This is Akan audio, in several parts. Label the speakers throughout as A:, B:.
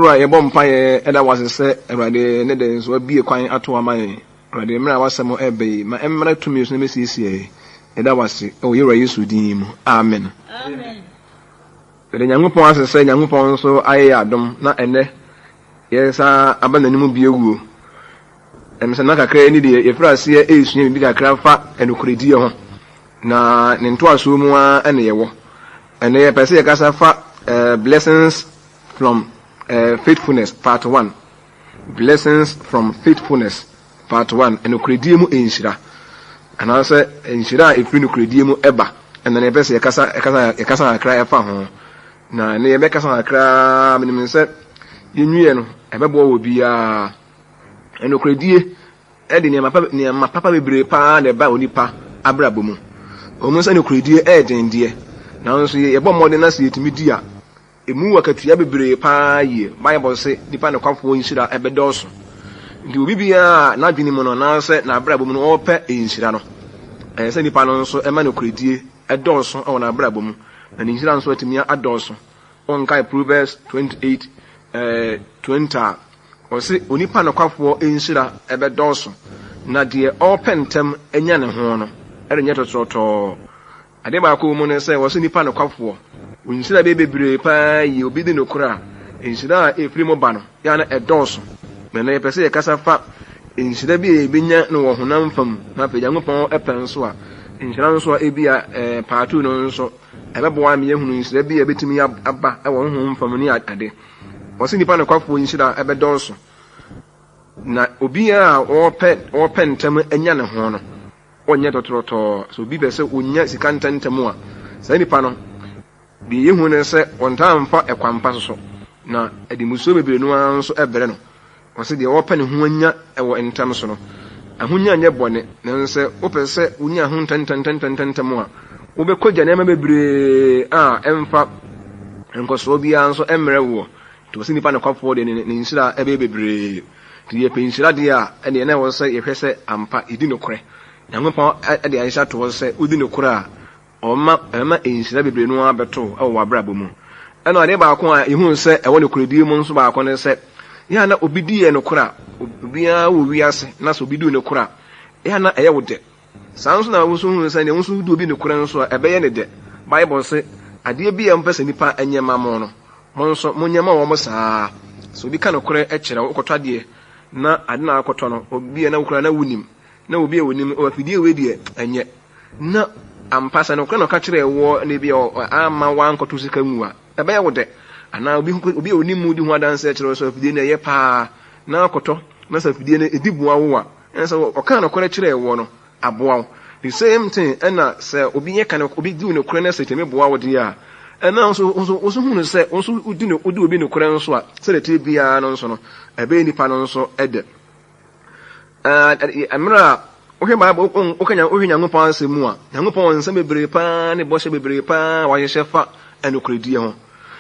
A: Right, a bomb pie, and I was a set about the Netherlands will be a quine at one mine. Right, the Mara was some ebay, my emerald to me, CCA, and that was it. Oh, you're used to deem. Amen.
B: Amen.
A: The young upon say, young upon so I adam, not and yes, I abandon him be a woo. And Mr. Naka Crane, if I see a age, you be a craft and could deal. Na Nintua Sumua and Yewo. And they per se a casa blessings from faithfulness, part 1. Blessings from faithfulness, part 1. And Ukredimu Inshira. And I say, Inshira, if you Ukredimu Eba. And then a casa cry a fan. Now, near Becca cry, minimum said, you knew a babo would be and Ukredi, Eddie near my papa be pa, the Baunipa, Abrabumu. Almost any Ukredi, Ed and dear. Now, see a bomb more than I see it to me, dear. A move at Yabi pa ye, Bible say, depend on comfort in Shira Ebedos. Do we be not being on answer, now Brabum or pet in Shirano. And send the panon so a man of Credi, a dorson on a Brabum, and in Shiran so to me a dorson. On Kai Proverbs 28, 20. Or say, Unipan of comfort in Shira Ebedos. Now, dear, all pentem and yan and horn, and yet a sort of. I never could moon say was any pan of comfort. When you see a baby brave, you'll be the no cry. In Shida, a primo banner, yana a dawson. When I per se a casa fat, in Shida be a binya no honam from Napi Yangopon a pensua. In Shansua a be a partuno so. I have one young who is there be a bit to me up, I won't home from any a day. Was any pan of comfort in Shida a bed dawson. Na Obia or pen tem and yana horn. One yet or trotto, so be better when yet can tend to more. Say any panel. Be you when I say one time for a quampasso. Now, a dimuso be no one so a breno. Or say the open hunya or in Tamsono. A hunya near bonnet, then say, open say, unya hun ten more. Ube koja never be emfa and Cosovia so emerald. To see the pan of comfort in Insula a baby brave. To your peninsula dear, and the never say if I say ampa, it didn't cry. Yankopon ade aisha to say udi no kura o ma enhyira bebre no abeto e wo abrabo mu ena ade ba ko a ehun se e wo no kuredi mu nso ba ko ne se ya na obidi e no kura obia wo wiase na so obidi no kura ya na eye wo de sanso na wo so hun se ne wo so du obi no kura nso e be ye ne de bible se ade bi e mpese nipa anyema mo no mo nso mo nyema wo mo saa so bi ka no kura e kire wo kotwa de na ade na akotɔ no obi e na wo kura na wunim na obi e wonim o afidie we de enye na ampasa no kra no ka kire wo na bi ama wan koto sika nwa e be ye wo de ana obi e wonim mu di ho adanse kire so afidie na ye pa na akoto na sa afidie na edibuwa wo a enso o ka no kra kire wo no aboa the same thing na say obi ye kan obi di no kra na se teme boa wo de a na so hunu se so udi no odi obi no kra nso a se de te bia no nso no e be nipa no nso ede amra ohe ba okanya ohenya ngopon asemu a ngopon nsa bebre pa ne boshe bebre pa wa yehye fa enokredi ho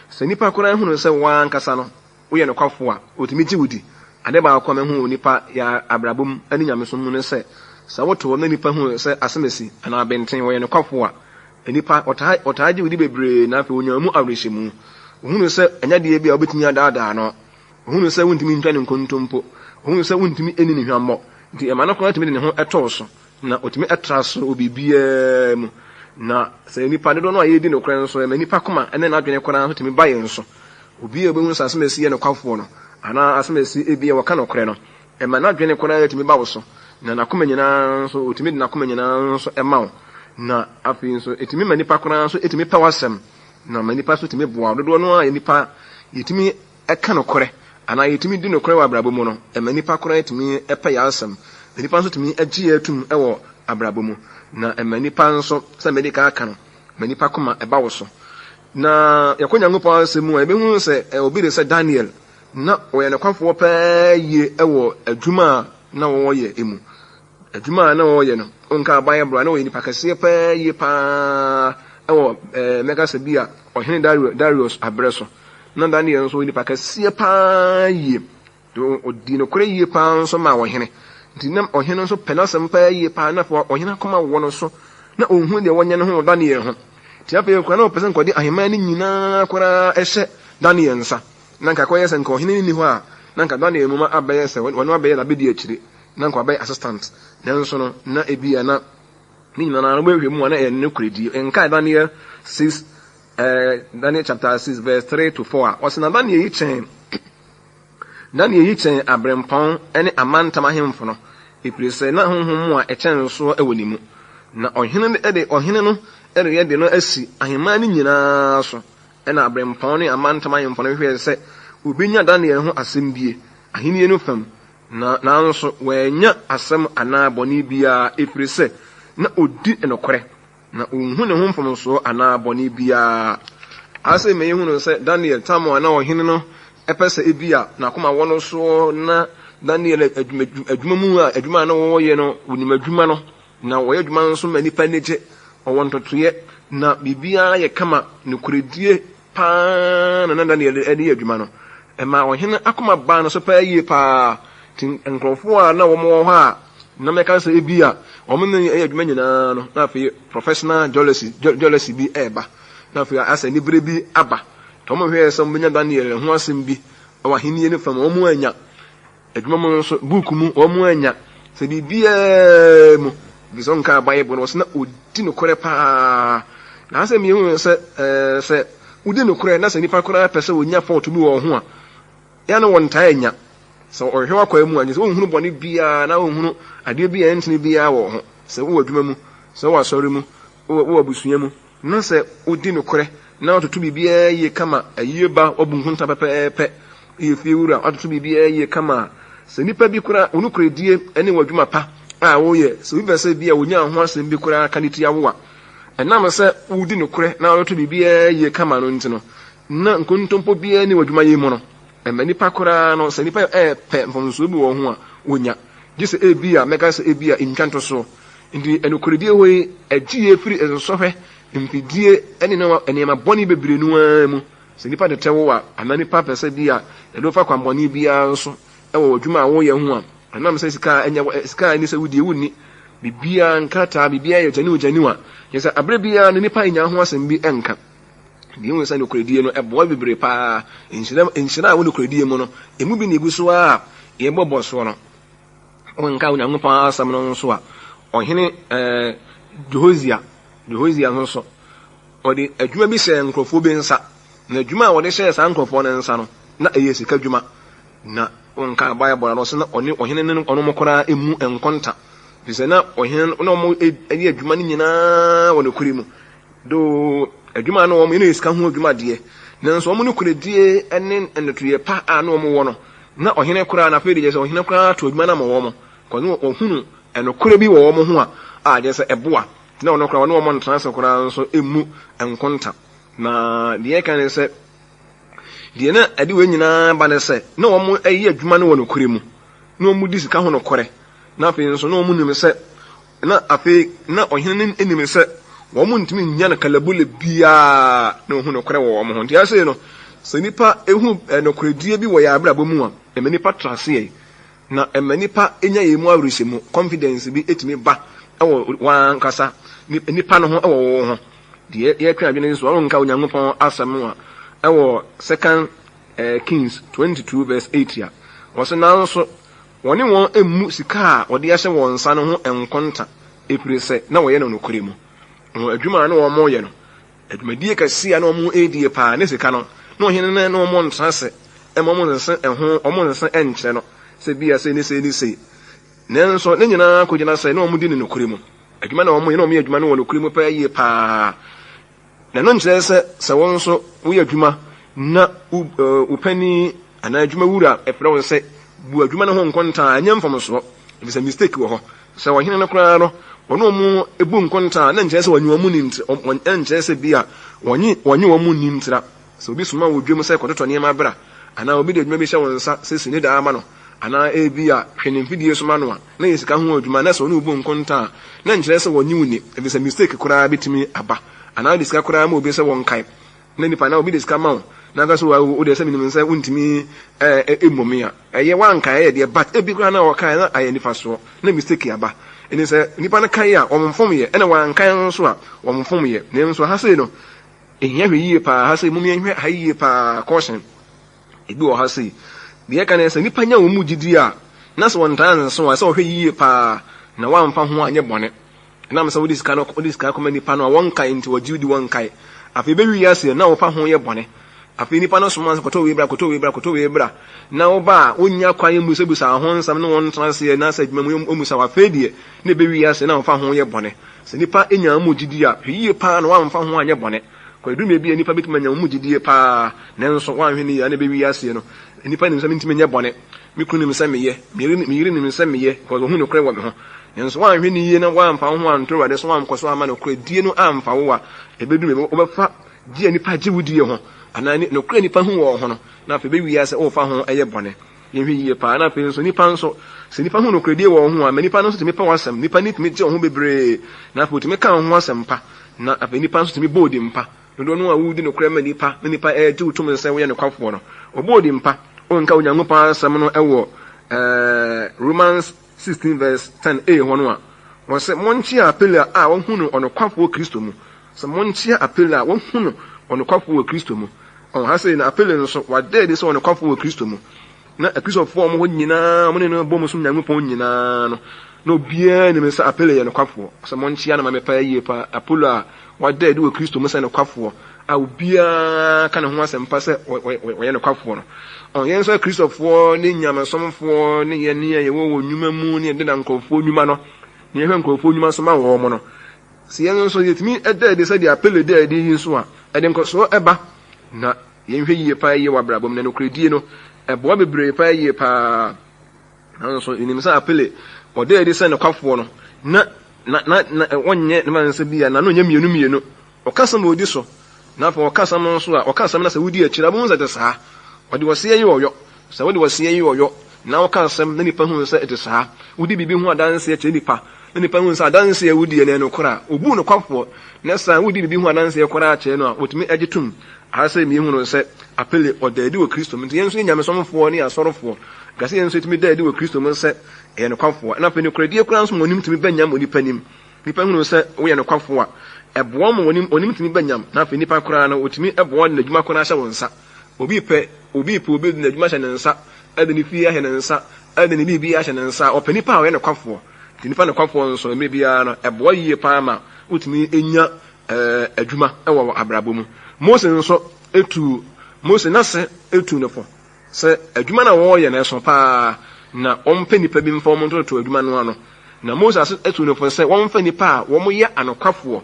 A: se nipa kora hunu se wan kasa no wo ye no kwafo a otimi ti wudi ade ba akwa me hu nipa ya abrabom ani nyameso mu ne se sa woto na nipa hu se asemesi ana benten wo ye no kwafo a nipa otaaji wudi bebre na afi onyamu awrehemu hunu se anya de bia obetimi adaada no hunu se wontimi ntwa ne nkontompo hunu se wontimi eni ne hwammo nti emana ko atimi ne ho etoso na otimi etraso obibia mu na se nipa de do no ayedi no kran so ema nipa koma ene na adwene kora so timi baye nso obi e behu sasemesi ye no kwafo no ana asemesi ebia waka no kore no ema na adwene kora timi bawo so na nakoma nyina so otimi de nakoma nyina so ema na afi nso etimi ma nipa kora so etimi pawasem na ma nipa so timi boa do no a nipa yetimi eka no kore ana yetimi di no kore wa abrabo mu no ema nipa kora etimi epa ya asem nipa nso timi agye atum ewo abrabo mu na ema nipa nso se medika aka no ma nipa koma eba wo so na yakonya ngopo asemu ebe hu se obi de se Daniel na wo ye ne kwafo pa ye ewo adwuma na wo ye emu adwuma na wo ye no onka Bible na wo ye nipa kase pa ye pa ewo mega sabia ohene Darius abreso na Daniel nso nipa kase pa ye do odi no kore ye pa nso ma wo hene ntinam ohene nso penasem pa ye pa na fo ohene koma wo no so na ohun de wonye no ho Daniel ho ti afa ye kwa na opesen kodi ahema ni nyina kora ehye Daniel nsa nanka koye sen ko hini ni ho a nanka Daniel mu ma abaye se wono abaye na bedi akire nanka abaye assistant nanso no na ebia na ni na na gbe mu na enne kuredi enka Daniel 6 Daniel chapter 6 verse 3 to 4 wasina Daniel yi chen abrempon ene amantam ahemfo no epirese na honhom mu a echen so ewonimu na ohene no ye de no asi ahema ni nyinaa so ena abrempon ne amantam ahemfo no hwe se obinya Daniel ho asem bie ahenie no fam na nso wanya asem ana boni bia epirese na odi enokore na ohun ne ho mfom so ana boni bia ase me hu no se Daniel tamo na ohene no epese ebia na koma wono so na Daniel adwuma mu a adwuma na wo ye no wonim adwuma no na wo ye adwuma nso manipa neje owon totoye na bibia ye kama ne kuredie pa na Daniel edi adwuma no ema ohene akoma ba no so pa yie pa tin enkrofo a na wo mo ho a na meka se ebia o mo ne adwuma nyina no na fe professional jealousy bi eba na fe asa ni bre bi aba to mo hwe se mbenya Daniel ho asem bi o ahenie ne fam o mo anya adwuma mo so book mu o mo anya se bibia mu bison ka Bible no se na odi no kore pa na se mi hu se odi no kore na se nipa kore pese wonya fault bi wo ho a ya no won ta anya so o hwe akwa mu anya se wo hunu bone bia na wo hunu ade bia entini bia wo ho se wo adwuma mu se wo asori mu wo abusua mu na se odi no kore na ototo bibia ye kama aye ba obunhunta pepepe ye fiwura ototo bibia ye kama se nipa bi kura onu kuredie ene wadwuma pa a wo ye se bi bese bia wonya ho asem bi kura kaniti awoa enam se udi no kure na ototo bibia ye kama no ntino na nkontompo bia ne wadwuma ye mu no ema nipa kura no se nipa pe mfomso bi wo ho a wonya gise ebia meka se ebia intwanto so ndi eno kuredie hoyi agie firi ezosohwe impidie ene no enema boni bebre no amu se nipa de tewo a anani pa pese bia edo fa kwamboni bia nso ewo adwuma wo ye ho a anam se sika enya sika ni se wudi wuni bibia nkata bibia ye janiwa yesa abre bia ne nipa enya ho asem bi enka bi hu se ne kuredie no ebo bebre pa enhyira wo ne kuredie mu no emu bi ne guso a ye bobo so no onka wo nyango pa asam no nso a ohene Jehosia nso odi adwuma bi se nkrofo bi nsa na adwuma a wode hye sa nkrofo ne nsa no na eye sika adwuma na onka Bible no se na ohene ne ono mokora emu enkonta bise na ohene no mo edi adwuma ni nyina wona kuri mu do adwuma no mo ene sika ho adwuma de nanso mo ne kuredie ene enetoye pa a no mo wo no na ohene kura na fe de je se ohene kura to adwuma na mo wo mo ko no ohunu enokure bi wo mo ho a je se eboa na ono kura no mo ntrans kura nso emu enkonta na de kan se de na ade we nyina ba ne se na wo mo ayi adwuma no wono kure mu na wo mu di sika ho no kore na afi nso na wo mu nim se na afi na ohene enim se wo mu ntimi nya na kalabule bia na wo no kore wo mo ho ntia se no se nipa ehu no kuredie bi wo ya abrabo mu a emenipa trase yi na emenipa enya yemu awrishemu confidence bi etimi ba ewo wan kasa nipa no ho ewo wo ho de ye twa adwene nso nka onyankopon asam a ewo 2 Kings 22 verse 8 ya wose na nso woni won emu sika a wode ya hye won nsa no ho enkonta epirese na wo ye no nokure mu adwuma na wo mo ye no adwumadie kasi a na wo mo edie pa ne sika no na ohene na wo mo ntrase emo mo nse eho omo nse enkyere no se bia se ni se nenso ne nyina kogina se na wo mo di ne nokure mu adwuma na wo mo ye na wo me adwuma no wo nokure mu pa yie pa na no nkyere se won so wo ye adwuma na upani ana adwuma wura efra wo se bu adwuma no ho nkonta anya mfom so bisa mistake wo ho se wo hene no kra no ono mu ebu nkonta na nkyere se wanyu mu ni nkyere se bia wanyi wo mu ni ntira se obi suma wo dwem se kototo ne ma bra ana obi de adwuma bi hye won sa se sini da ama no ana ebia hwene mfidie suma no a na yesika ho adwuma na se ono bu nkonta na nkyere se wanyi wo ni bisa mistake kra bitimi aba ana de sika kra ma obi se won kai na nipa na obi de sika ma na ga so wo de se minim se untimi emomia eye wanka eye de but ebi kra na wo kai na aye nifa so na mistake aba eni se nipa na kai a omfom ye ena wanka so a omfom ye ne nso ha se no ehia hwe yie pa ha se mumia hwe ha yie pa caution ebi wo ha sei de ka na se nipa nya wo mu gidi a na se won tan so wa se wo hwe yie pa na wa mfa ho anye bone na me se wo diska koma nipa no won kai nti wo judi won kai afi be wi ase na wo fa ho ye bone afi nipa no so man koto we bra na wo ba onya kwan mu se busa ho nsam no won transe na sa djuma mu omusa wa fedie na be wi ase na wo fa ho ye bone se nipa enya mu gidi a hwe yie pa na wa mfa ho anye bone ko edu me bi nipa bitima nya mu gidi pa na nso wa hwe ni ya na be wi ase no nipa nim se ntime nya bone mi kunu nim se meye mi yiri nim se meye ko hu no kre wo me ho nso wa hwe ni ye na wa mfa ho anto wade so wa mkoso ama no kre die no amfa wo a ebedu me obefa die nipa je wudie ho anani no kre nipa hu wo ho no na fe be wi ase o fa ho eye bone ye hwe ye pa na fe nso nipa nso se nipa hu no kre die wo ho a nipa nso timi pa wasam nipa ni timi je ho bebre na fe timi kan ho asam pa na afa nipa nso timi bodi mpa no no awudi no kre ma nipa je utum se wo ye no kwafo no obodi mpa onka onyangopa asam no ewo Romans 16 verse 10a hono a won se monchi apela a won hunu onokwafo Kristo mu se monchi apela a won hunu onokwafo Kristo mu on ha se na apela nso wade de se onokwafo Kristo mu na Kristofo mo nyina mo ne no bom so nyangopa nyina no bia ni me se apela ye nokwafo se monchi na ma me pa yie pa apolo a wade de wo Kristo mu se nokwafo a obia kana ho asɛmpa sɛ wɔyɛ nokwafo no on yɛn so Kristofo ne nyamasomfo ne yɛ ne yɛ wo nnwuma mu ne de na nkrofo nnwuma no ne yɛ nkrofo nnwuma so ma wo mo no si yɛn so yɛtimi ɛda de sɛ de apele de adi yin so a ɛde nkoso ɛba na yɛn hwɛ yie pa yɛ wabrabom na nokredie no ɛboa bebree pa yɛ pa nanso inim sɛ apele ɔde adi sɛ nokwafo no na wonye ne man sɛ bia na no nya mienu ɔkasa ma odi so na fa ɔkasa no so a ɔkasa na sɛ wodi akira bo nza de saa ɔde wɔse yi ɔyɔ sɛ wodi wɔse yi ɔyɔ na ɔkasa na nipa hu sɛ ete saa wodi bibi hu adanse akye nipa na nipa hu sɛ adanse ya wodi ne no kora obu no kwafo na sɛ wodi bibi hu adanse ya kora akye no a otumi agitum ahase mi hu no sɛ apele ɔdaadi wɔ Kristo mu nti yɛn so nyamesomfo ne asorofo gase yɛn so tumi daadi wɔ Kristo mu sɛ ɛyɛ no kwafo na fa ne koradie kora nso monim tumi banyam onipa nim nipa hu no sɛ woyɛ no kwafo a ɛboa mo onim tumi banyam na fa nipa kora no otumi ɛboa ne adwuma kora hyɛ wo nsa obi pɛ obi na adwuma hyɛ ne nsa ɛde ne fie hyɛ ne nsa ɛde ne bibi hyɛ ne nsa ɔpɛ nipa a ɔyɛ no kwafo ti nipa no kwafo nso me bia no ɛboa yie pa ma otumi enya adwuma ɛwɔ abrabɔ mu Mose nso Mose na sɛ etu ne fo sɛ adwuma na wɔyɛ na ɛso pa na ɔmpɛ nipa bi mfa ɔmo ntoto adwuma no ano na Mose aso etu ne fo sɛ wɔmfa nipa a wɔmo yɛ anokwafo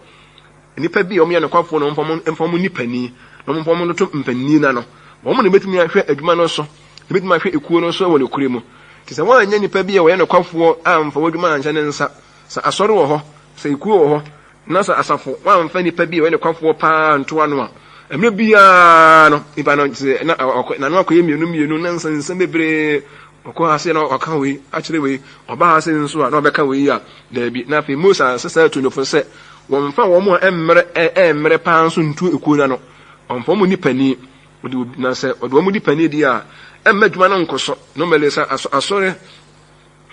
A: nipa bi ɔmo yɛ anokwafo no mfa ɔmo nipa ni na ɔmo mfa ɔmo ntoto mpanini na no wɔmo ne betumi ahwɛ adwuma no so ne betumi ahwɛ ekuo no so wɔ ne kure mu ti sɛ wɔn anya nipa bi a wɔyɛ anokwafo a mfa adwuma anhyɛ ne nsa sɛ asɔre wɔ hɔ sɛ ekuo wɔ hɔ na sɛ asafo wɔn mfa nipa bi a wɔyɛ anokwafo pa ntoa no a emre bia no nipa no na no akoyɛ mienu na nsansa bebree ɔkɔ ase na ɔka wei akyerɛ wei ɔba ase nso a na ɔbɛka wei a daabi na afei Musa sesa to no fo sɛ wɔn mfa wɔn a emre pa nso ntu ekuo na no ɔmfa wɔn nipani na sɛ ɔde wɔn nipani di a emma adwuma no nkɔsɔ no mele sɛ asɔre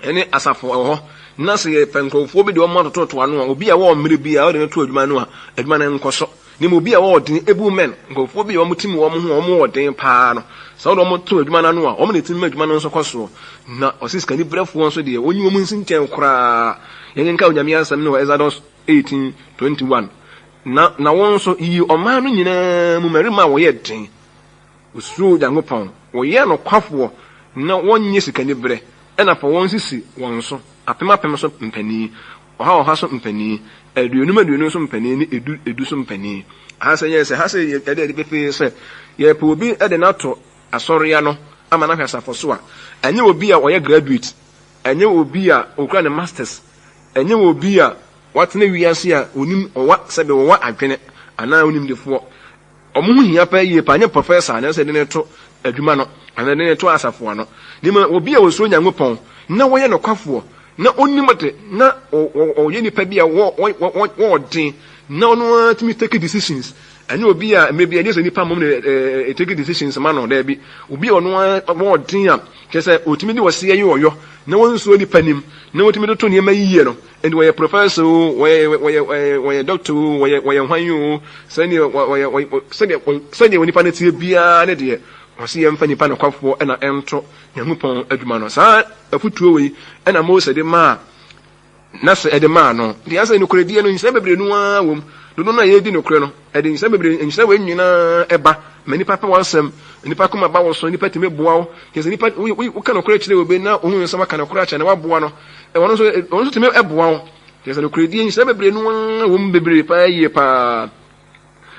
A: ɛne asafo ɛwɔ hɔ na sɛ yɛ pɛnkrɔfoɔ bi de wɔn atoto ano a obi a wɔn mmere bi a ɔde no to adwuma no a adwuma no nkɔsɔ ni mo bi a wɔden ebu men nkɔfoɔ bi a wɔn tim wɔn ho wɔn wɔden paa no sɛ wɔn to adwuma no a wɔn ne tim adwuma no nso kɔso na ɔsiska ni brɛfoɔ nso deɛ wɔn wɔn nsi nkyɛn koraa yɛn nka onyame asɛm no wɔ Exodus 18:21 na wɔn nso yi ɔman no nyinaa mu mmarima a wɔyɛ den osuro Nyankopɔn wɔyɛ no kwafoɔ na wɔn nyɛ sika ni brɛ ɛna fa wɔn sisi wɔn so apem so mpani ɔha so mpani aduonum so mpani ne edu so mpani ahasɛ yɛ sɛ hasɛ yɛ de befe sɛ yɛ pɛ obi de nato asɔreya no ama na hwɛ asafo so a ɛnyɛ obi a ɔyɛ graduate ɛnyɛ obi a okura ne masters ɛnyɛ obi a watena wiase a onim ɔwa sɛbe wɔwa adwene anaa onim defoɔ ɔmo ho hia pa yie pa nyɛ professor na sɛ de ne to adwuma no ana de ne to asafo no nima obi a osoro Nyankopɔn na wɔyɛ no kwafoɔ na onimate na ɔyɛ nipa bi a wɔden na ɔno atumi take decisions ɛne obi a maybe ɛnyɛ sɛ nipa mom ne take decisions ma no da bi obi a ɔno wɔden a kyɛ sɛ otumi de wɔse yɛ ɔyɔ na wɔn nso nipa nim na wɔtumi de to nneɛma yie no and wɔyɛ professor wɔyɛ doctor wɔyɛ hwan yo sɛdeɛ nipa no tie biara ne deɛ ɔse yɛmfa nipa nokwafoɔ ɛna ɛnto Nyankopɔn adwuma no saa afutuo wei ɛna Mose de maa na sɛ ɛde maa no nti asɛ nokoredie no nhyira bebree no ara wom dodo no a yɛdi nokore no ɛde nhyira bebree nhyira wei nyinaa ɛba ma nipa pɛ wansɛm nipa koma ba wo so nipa timi boa wo kɛsɛ nipa wo ka nokore kyerɛ obe na ohun nsɛm aka nokore akyɛ na waboa no ɛwɔ no so timi ɛboa wo kɛsɛ nokoredie nhyira bebree no ara wom bebree pa yie pa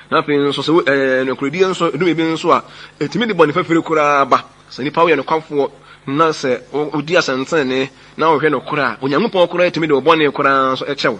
A: na pe nso sɛ nokoredie nso edum ebi nso a etimi de bɔ ne fafiri koraa ba sɛ nipa wo yɛ nokwafoɔ na sɛ odi asɛntene na wo hwɛ nokore a Onyankopɔn koraa etimi de ɔbɔne koraa nso ɛkyɛw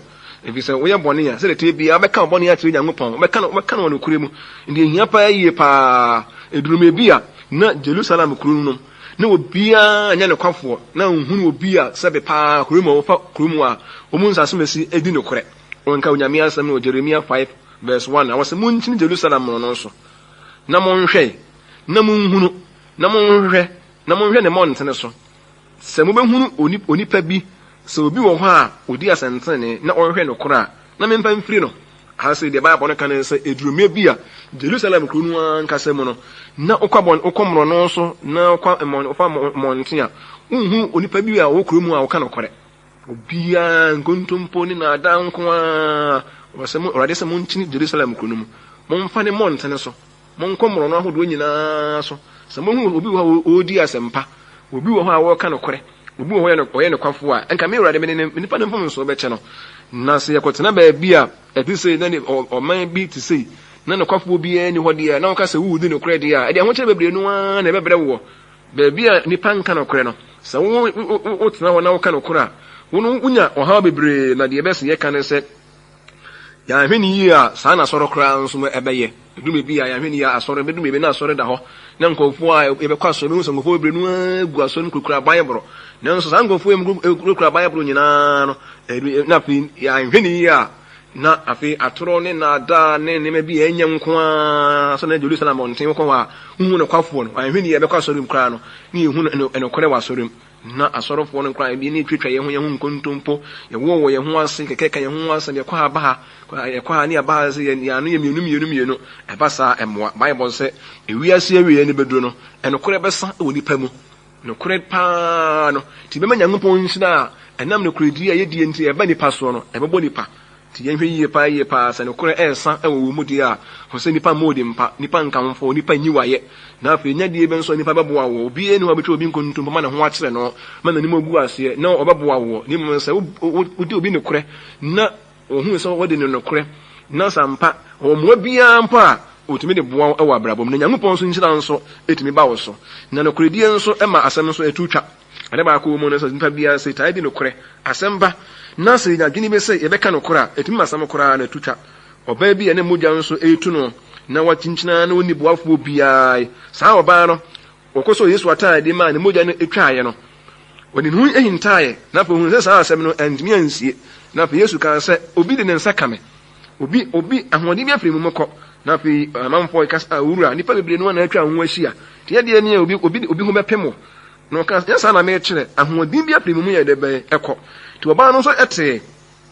A: ebi sɛ woyɛ bɔne a sɛ de te bia bɛka bɔne a kyerɛ Nyankopɔn bɛka no nokore mu ndi ehia pa yie pa edurume bi a na Jerusalem kuro no na obia anya nokwafoɔ na nhunu obia sɛ be pa kuro mu wofa kuro mu a omu nsase mesi edi nokore onka Onyame asɛm no Jeremia 5 verse 1 awɔ sɛ munkyini Jerusalem no so na monhwɛ na munhunu na monhwɛ na monhwɛ ne mɔntene so sɛ mobɛhunu onipa bi sɛ obi wɔ hɔ a odi asɛntene na ɔhwɛ no kora na memfa mfiri no ahase de Bible no kan sɛ edurumia bi a Jerusalem kuro no ankasa mu no na ukɔmro no so na ukɔ mɔnte a unhu onipa bi a wɔ kuro mu a wɔka no kore obia nkontompo ni na adanko a wɔsɛm ɔrade sɛ monkyini Jerusalem kuro no mu momfa ne mɔntene so monkɔmro no ahodo nyinaa so sɛ monhu obi wɔ hɔ odi asɛmpa obi wɔ hɔ a wɔka no kore obi wɔ hɔ ɔyɛ no kwafo a enka me urade me ne nipa ne mfom so bɛkyɛ no na sɛ yɛkɔtena baabi a ɛti sɛ na ne ɔman bi te sɛ na no kwafo bi ani hɔ de a na ɔka sɛ wudi no kore de a ɛde ahokyere bebree no a na ɛbɛbrɛ wo baabi a nipa nka no kore no sɛ wo tena hɔ na woka no kore a wo no unya ɔhaw bebree na de ɛbɛsɛ yɛka ne sɛ yɛahwɛ ne yie a saa na asɔre koraa nso ɛbɛyɛ dume bi a yɛahwɛ ne yie asɔre bɛdume bi na asɔre da hɔ na nkɔfoɔ a yɛbɛkɔ asɔre mu sɛ nkɔfoɔ bebree no agu asɔre no kukura Bible nanso saa nkɔfoɔ yɛ kukura Bible nyinaa no na afei yɛahwɛ ne yie a na afei atoro ne nada ne nneɛma bi ɛnyɛ nko a sɛ na Jerusalem ɔnten kɔ hɔ a huhu no kwafoɔ no ahwɛ ne yie bɛkɔ asɔre mu koraa no ne yɛhu no kɔre wɔ asɔre mu na asɔrefoɔ no koraa bi ne twetwa yɛn ho nkontompo yɛwɔ yɛn ho ase kɛkɛka yɛn ho ase yɛkɔ aba ha ne aba ha sɛ yɛn ano yɛ mienu ɛba saa ɛmoa Bible sɛ ewiase awie ne beduro no ɛnokore bɛsa wɔ nipa mu nokore paa no ti bɛma Nyankopɔn nhyira a ɛnam nokoredi a yɛdie nti ɛba nipa so no ɛbɛbɔ nipa ti yɛn hwɛ yie paa sɛ nokore ɛsa ɛwɔ wɔ mu die a ho sɛ nipa mode mpa nipa nkamfo nipa nyiwaye na afei nya die bɛnso nipa bɛboa wo obi eni wabɛtwa obi nkontompo ma ne ho akyerɛ no ma nanim ogu ase na ɔbɛboa wo ne mu sɛ wodi obi nokore na ohun sɛ wɔde ne nokore na sampa ɔmoa bia mpa a otumi de boa ɛwɔ abrabom na Nyankopɔn so nhyira nso etumi ba wo so na nokoredie nso ɛma asɛm nso etutwa ade ba akɔ mu no sɛ nipa bia sɛ tae di nokore asɛm ba na sɛ yadwene bi sɛ yɛbɛka nokore a etumi asɛm koraa na etutwa ɔbaa bi ne mogya nso etu no na wakyinkyina na woni boafo biaa saa ɔbaa no wɔkɔsɔ Yesu ataade ma ne mogya no etwaaye no wɔde hu ehintaaye na afɔ hu sɛ saa asɛm no antumi ansie na afɔ Yesu kan sɛ obi de ne nsa kame obi ahoɔden bi afiri mu mɔkɔ na afɔ amanfo ikasa awura nipa bebree no na atwa ho ahyia tie de ne obi ho bɛpemo no kan yɛsa na me kyerɛ ahoɔden bi afiri mu yɛ de bɛ ɛkɔ ti ɔbaa no nso ɛte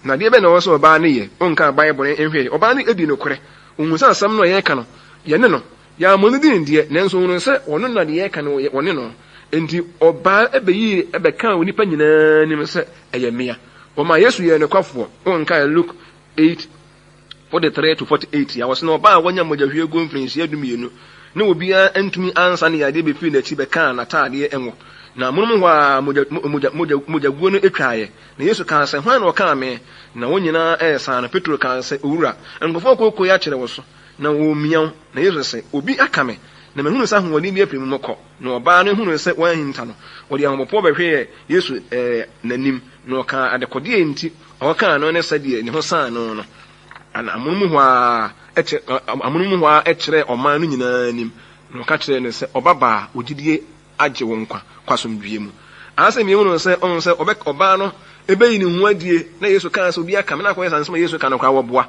A: na deɛ bɛ na wɔsɔ ɔbaa no yɛ onka Bible nhwɛ ɔbaa no edi no korɛ ohun sɛ asɛm no yɛka no yɛne no ya mo ne din deɛ nanso ohun sɛ ɔno na deɛ yɛka no wɔne no enti ɔbaa ɛbɛyi ɛbɛka onipa nyinaa nim sɛ ɛyɛ mmea ɔma Yesu yɛ ne kwafoɔ onka Luke 8:43-48 ya wɔsɛ no ɔbaa wɔnya mogya hwie go mfrinhyia dumienu ne obia antumi ansa ne yade befi n'akyi bɛka n'ataadeɛ ɛnwo na munum hɔ a mogya guo no etwaayɛ na Yesu kan sɛ hwan na ɔka me na wɔn nyinaa ɛsa na Petro kan sɛ owura nkɔfo kokɔ ya kyerɛ wɔ so na wɔmiaw na Yesu sɛ obi aka me na mahunu sɛ ahoɔden bi afiri mu mɔkɔ na ɔbaa no hunu sɛ wɔahinta no wɔde ahomopɔ bɛhwɛ Yesu n'anim na ɔka adekɔdeɛ nti ɔka no ne sɛ deɛ ne ho saa no ana amunum hɔ a ɛkyerɛ ɔman no nyinaa nim na ɔka kyerɛ ne sɛ ɔbaba ogidie agye wo nkwa kwasomdue mu asɛ miemu no sɛ ɔno sɛ ɔbaa no ebeyi ne ho adie na Yesu kan sɛ obi aka me na akɔyɛ sanse ma Yesu kan no kwa wɔboa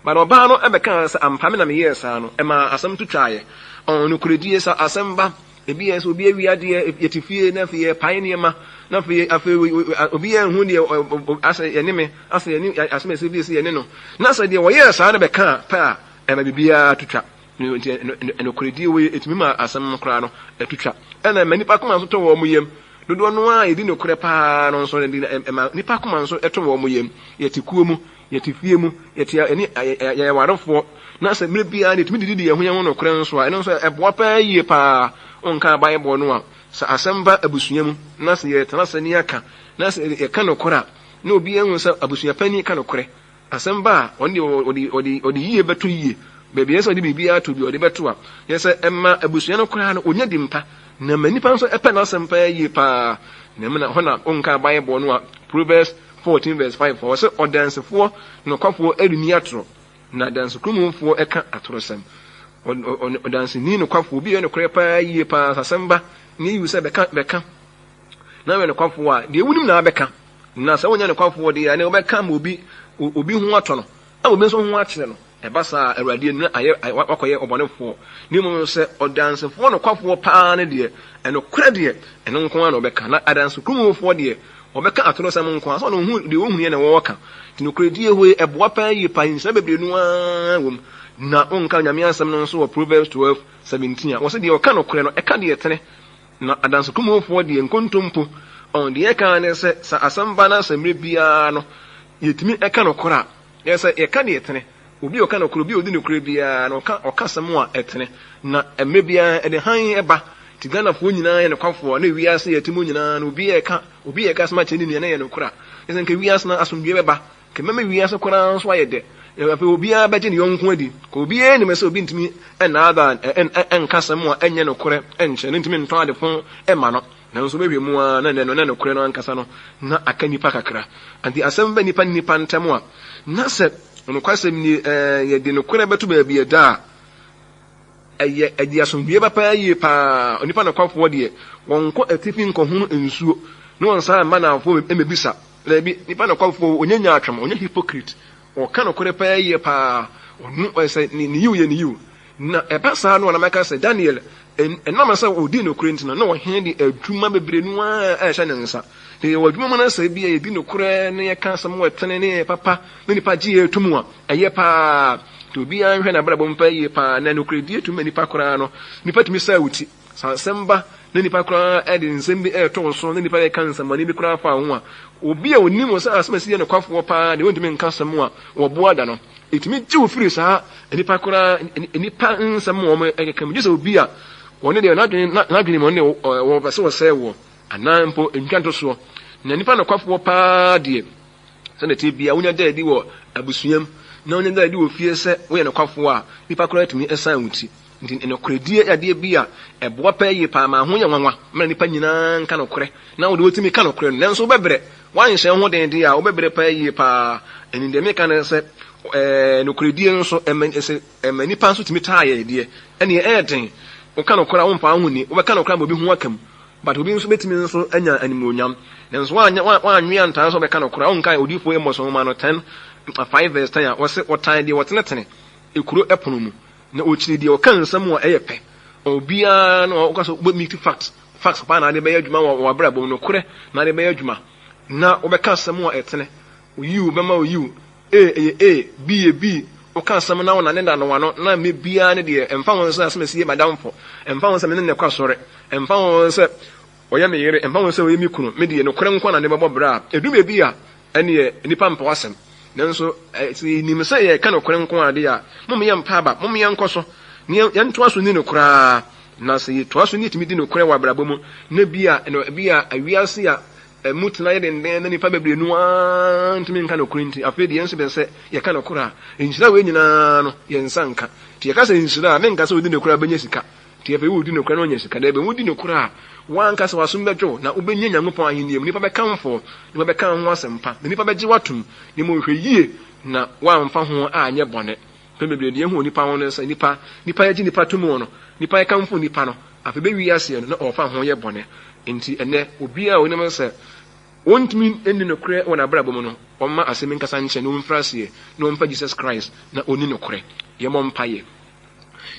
A: ba na ɔbaa no ɛbɛka sɛ ampa me na meyɛ saa no ɛma asɛm tutwaayɛ ɔno koredie sɛ asɛm ba ebi yɛ sɛ obi awi adeɛ yɛtifie na afei yɛpae nneɛma na afei obi yɛ ho deɛ asɛ yɛne me asɛ yɛne asɛm ɛsɛ bi sɛ yɛne no na sɛ deɛ wɔyɛ saa no bɛka pɛ a ɛma biribiara tutwa no kredi we etimi ma asem kra no etutwa ena manipa koma so to wo mo yam dodo no a yedi no kre pa no so nipa koma so eto wo mo yam yeti kuo mu yeti fie mu yeti ani ya warofo na se mire bia ne etimi didi ye honya no kre nso a eno so eboa pa yie pa onka bible no a sa asamba abusua mu na se ye tana sani aka na se ye ka no kra na obi ehun sa abusua pani ka no kre asamba odi yie beto yie bebi yesa odi bibia to bi odi beto a yesa emma abusua no kra no onya dimpa na manipa nso epe na asempa yie pa na me na hona onka bible no a Proverbs 14:5 for so odansefo no kwafo aduni atro na dansekrumufo eka atorosem odanseni no kwafo bi no kra pa yie pa asamba ni yu se beka na we no kwafo a de wunim na beka na sa wonya no kwafo de ya ne obeka ma obi hu ato no a obi nso hu akire no eba sa awrade no aye wakoye obonefo ni mu se odansefo no kwafo pa ne de eno kra de eno nko na obeka na adansekrumufo de obeka atorosem nko so no hu de ohunu ye na wo ka tino kredi ehwe eboa pa yi pa insa bebre no wom na onka nyame asem no nso wo Proverbs 12:17 wo se de oka no kre no eka de etene na adansekrumufo de nkontompo on de eka ne se sa asamba na asemre bia no yetimi eka no kora yesa eka de etene obi oka no kora obi odi no kora bia no oka sam a etene na emre bia de han eba tigana fo nyina ye no kwafo na wiase yetimu nyina no obi eka sama cheni ne ye no kora yesa nke wiase na asomdwe beba ke meme wiase kora nso ayede afi obi a beje ne yonko adi ko obi e ne mese obi ntimi na ada enka sam a enye no kora enche ntimi nto ade fon ema no na nso bewe mu a na no kora no ankasa no na aka nipa kakra anti asem ba nipa ntamo a na se no kwasem ni ye de no kora beto ba bia da eye asomdue ba pa yi pa onipa na kwafo de wonko atifi nkohunu ensuo no wonsa ma na afo emebisa lebi nipa na kwafo onyanya atwam onye hypocrite o ka no kora pa yi pa onu ese ni yu na eba sa no na maka se Daniel enama sa odi no kora ntina na wo he de adwuma bebre no a ehya ne nsa de wadwuma na sa bia edi no kora ne ye ka sam wetene ne papa ne nipa gi etumu a eye pa to bi anhwe na brabo mpa yi pa na no kredi etumu nipa kora no nipa tumi sa wuti sansemba ne nipa kora edi nsem bi eto so ne nipa ye ka nsam ne bi kora fa ho a obi a onim so asmasi ne kwafo pa ne wontumi nka sam a wo boada no etumi gi ofiri sa nipa kora nipa nsam wo me ekekam gi so obi a woni de na dwene mo ne wo bese wo se wo anampo entwanto so na nipa na kwafo pa de se na te bia wonya da di wo abusuam na wonya da di wo fie se wo ye na kwafo a nipa kora tumi esan wuti nti eno kredie ade bia eboa pa yi pa ma ho nya nwanwa mra nipa nyina nka no kore na wo de wotimi ka no kore no nso bebre wan hye ho den de a wo bebre pa yi pa eni de me ka na se no kredie nso emani pa nso timi taa ye de ene eden wo ka no kora wo mpa ho ni wo be ka no kora ma obi ho akam but obi nso betimi nso anya animonyam nso wanwe antan so be ka no kora wo nka odifo emoso ma no 5:10 wo se wotan de wotenetene ekuro epono mu na ochiri de okan nsam a eyepe obia no okaso meet facts pa na de be adwuma wa brabo no kore na de be adwuma na obeka nsam a etene oyiu be ma oyiu b okan nsam na wona ne da no wano na me bia ne de emfa won so asmesi madamfo emfa won se me ne kwa sore emfa won se oya me yere emfa won se oya mi kunu me de no kore nkwa na de bebo bra edum bia ene nipa mpa wasem nanso ni me say ka no kore nkwa ade a mum ye mpa ba mum ye nkoso ni ye nto aso ni no kura na se to aso ni timi di no kore wa brabo mu na bia awiase a mutina ye den na nipa bebre nu a ntimi nka no kore nti afi de yenso be se ye ka no kura enhyira we nyina no ye nsanka ti ye ka se enhyira me nka se odi no kura benya sika ti ye fe odi no kura no nya sika da be odi no kura wan ka se wasum bejo na ubenya Nyankopon ahenni nipa be kanfo nipa be kan ho asempa nipa be gi watum ni mo hwe yie na wan fa ho anye bone bebre de hu nipa ho se nipa ye gi nipa tumu no nipa ye kanfo nipa no afi be wi ase no na ofa ho ye bone enti ene obi a onim se wontumi eni no kure wona brabo mu no omma asemi nkasa nche no mfrase no mfa Jesus Christ na oni no kure ye mo mpaye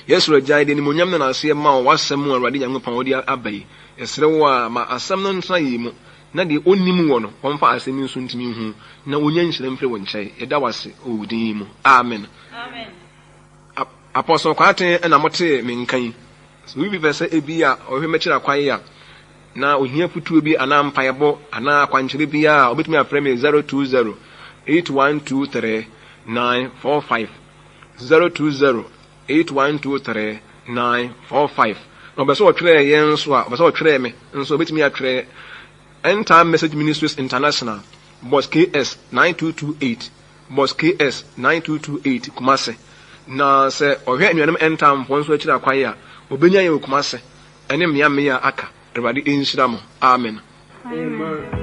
A: Yesu rajai de ni monyam na ase ma wasem Awurade Nyankopon odi abai esre wo a ma asem no ntra yi mu na de onim wo no wonfa asemi nso ntimi hu na onya nhyira mfre wo nkyai eda wase odin mu amen Apostle Kwate and Amote Minkai. So we be verse ebia or himachira kwaya. Na ohia putu bi ana mpayebo ana kwankyere bia obetumi aframe 020 8123 945 020 8123 945. No be so otwere yen so a be so otwere me nso obetumi atwere End Time Message Ministries International Boss KS 9228 Boss KS 9228 Kumase. Na se ohwe anuanom End Time fo nso akira kwaya obenya ye Kumase ene mmea aka Everybody in Shiramo. Amen.
B: Amen.